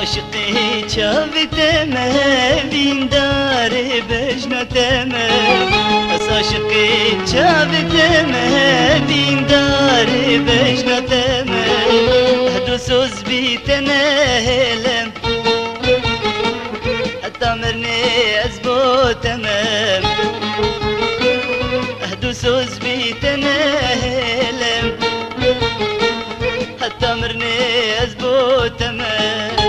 عشقی چاوتمه بیندار بجنتمه از عشقی چاوتمه بیندار بجنتمه هدو سوز بیتنه هلم حتی مرنی از بوتمه هدو سوز بیتنه هلم حتى مرني أزبوت تمام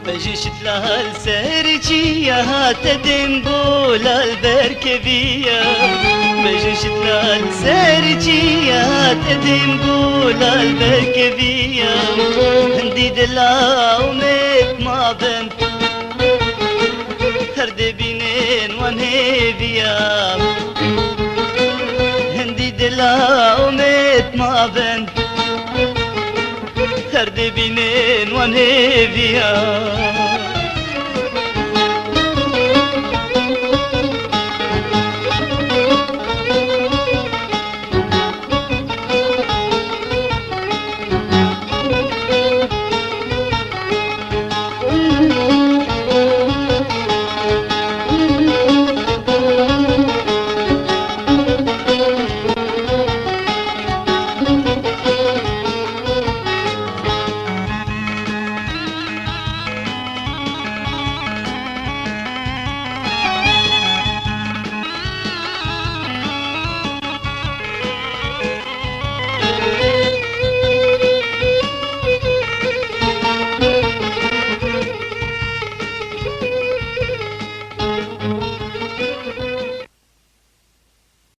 بجشت لها السرجية هاتدم بولا البركبية بجشت لها السرجية هاتدم بولا البركبية هندي دلا وميت ما بن هرد بينين وانهيبيا هندي دلا وميت ما بن هرد بينين وانهيبيا